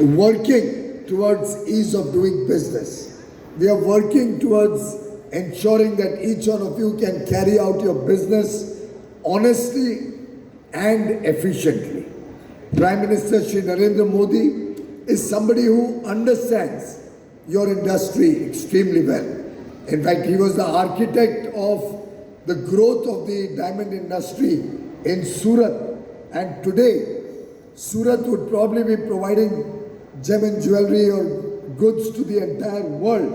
working towards ease of doing business. We are working towards ensuring that each one of you can carry out your business honestly and efficiently. Prime Minister Shri Narendra Modi is somebody who understands your industry extremely well. In fact, he was the architect of the growth of the diamond industry in Surat. And today, Surat would probably be providing gem and jewellery or goods to the entire world,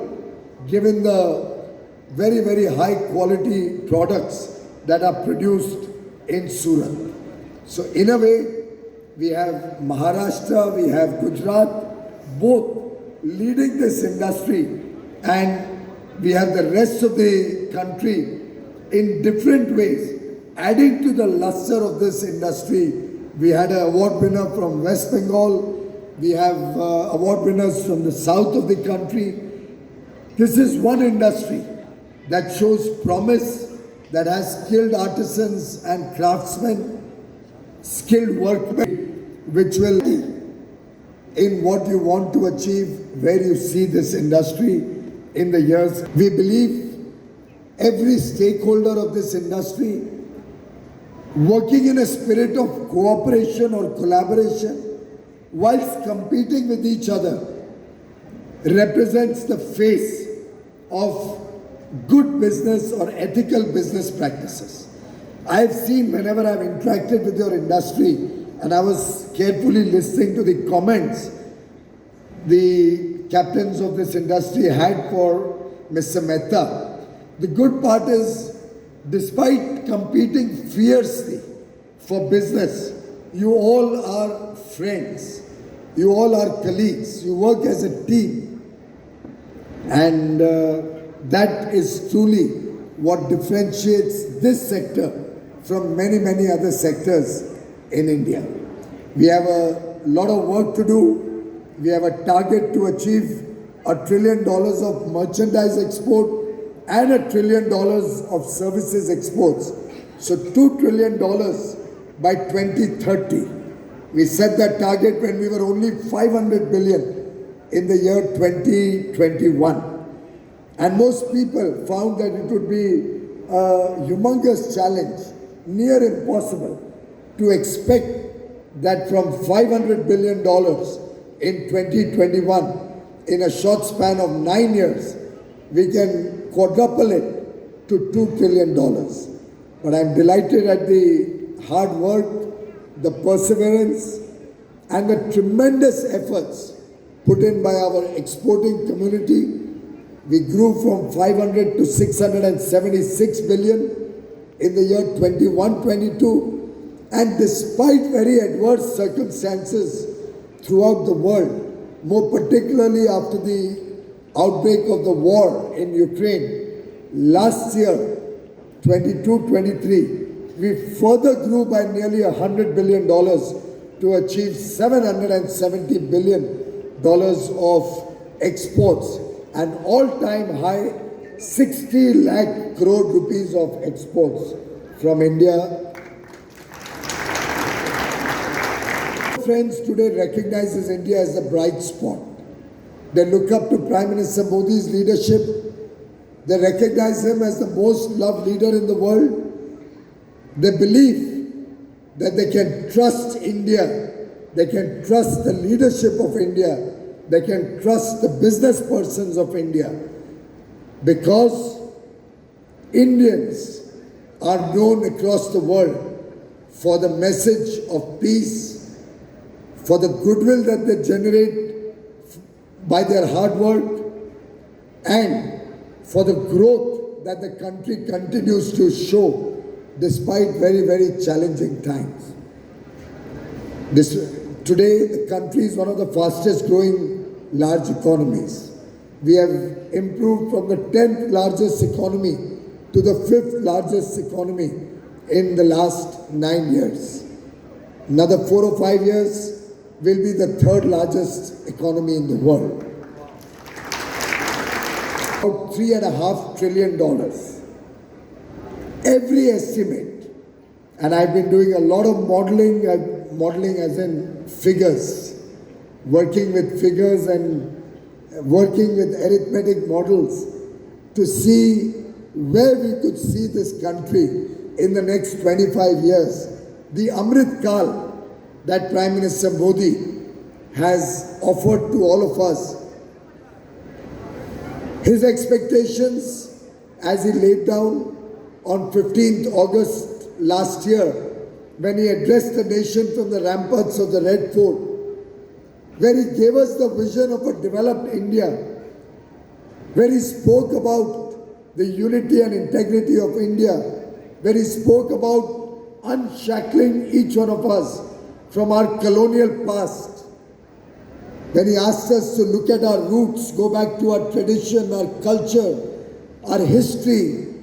given the very, very high quality products that are produced in Surat. So in a way, we have Maharashtra, we have Gujarat, both leading this industry, and we have the rest of the country in different ways, adding to the luster of this industry. We had an award winner from West Bengal, we have award winners from the south of the country. This is one industry that shows promise, that has skilled artisans and craftsmen, skilled workmen, which will be in what you want to achieve, where you see this industry in the years. We believe every stakeholder of this industry working in a spirit of cooperation or collaboration whilst competing with each other represents the face of good business or ethical business practices. I have seen, whenever I have interacted with your industry, and I was carefully listening to the comments the captains of this industry had for Mr. Mehta. The good part is, despite competing fiercely for business, you all are friends, you all are colleagues, you work as a team, and that is truly what differentiates this sector from many, many other sectors in India. We have a lot of work to do. We have a target to achieve $1 trillion of merchandise export and $1 trillion of services exports. So $2 trillion by 2030. We set that target when we were only 500 billion in the year 2021. And most people found that it would be a humongous challenge, near impossible, to expect that from $500 billion in 2021, in a short span of 9 years, we can quadruple it to $2 trillion. But I'm delighted at the hard work, the perseverance, and the tremendous efforts put in by our exporting community. We grew from 500 to 676 billion in the year 21-22, and despite very adverse circumstances throughout the world, more particularly after the outbreak of the war in Ukraine, last year, 22-23, we further grew by nearly $100 billion to achieve $770 billion of exports, an all-time high 60 lakh crore rupees of exports from India. Friends today recognizes India as a bright spot. They look up to Prime Minister Modi's leadership. They recognize him as the most loved leader in the world. They believe that they can trust India. They can trust the leadership of India. They can trust the business persons of India, because Indians are known across the world for the message of peace, for the goodwill that they generate by their hard work, and for the growth that the country continues to show despite very, very challenging times. Today, the country is one of the fastest growing large economies. We have improved from the 10th largest economy to the 5th largest economy in the last 9 years. Another 4 or 5 years will be the 3rd largest economy in the world. About $3.5 trillion. Every estimate, and I've been doing a lot of modeling as in figures, working with figures and working with arithmetic models to see where we could see this country in the next 25 years. The Amrit Kal that Prime Minister Modi has offered to all of us. His expectations, as he laid down on 15th August last year, when he addressed the nation from the ramparts of the Red Fort, where he gave us the vision of a developed India, where he spoke about the unity and integrity of India, where he spoke about unshackling each one of us from our colonial past, when he asked us to look at our roots, go back to our tradition, our culture, our history,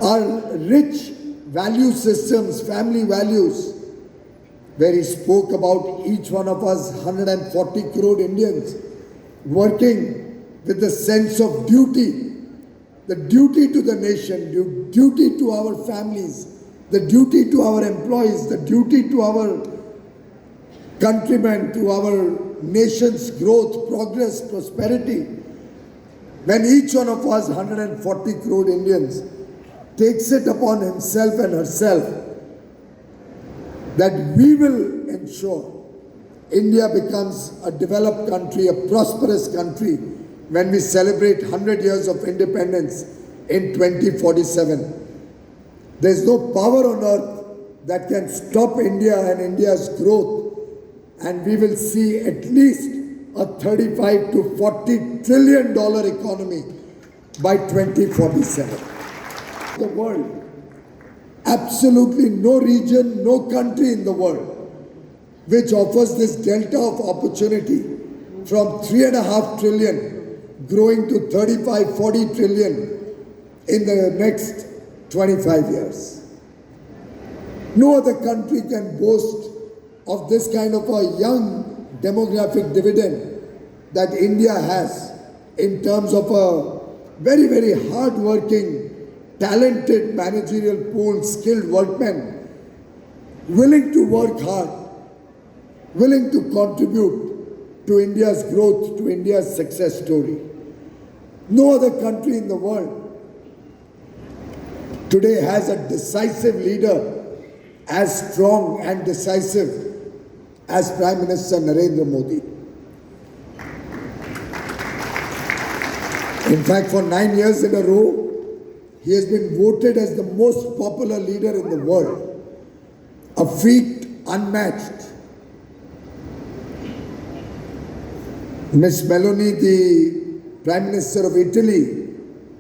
our rich value systems, family values, where he spoke about each one of us, 140 crore Indians, working with the sense of duty, the duty to the nation, duty to our families, the duty to our employees, the duty to our countrymen, to our nation's growth, progress, prosperity. When each one of us, 140 crore Indians, takes it upon himself and herself that we will ensure India becomes a developed country, a prosperous country, when we celebrate 100 years of independence in 2047. There's no power on earth that can stop India and India's growth, and we will see at least a $35 to $40 trillion economy by 2047. The world, absolutely no region, no country in the world which offers this delta of opportunity from 3.5 trillion growing to 35-40 trillion in the next 25 years. No other country can boast of this kind of a young demographic dividend that India has in terms of a very, very hard-working, talented managerial pool, skilled workmen, willing to work hard, willing to contribute to India's growth, to India's success story. No other country in the world today has a decisive leader as strong and decisive as Prime Minister Narendra Modi. In fact, for 9 years in a row, he has been voted as the most popular leader in the world, a feat unmatched. Miss Meloni, the Prime Minister of Italy,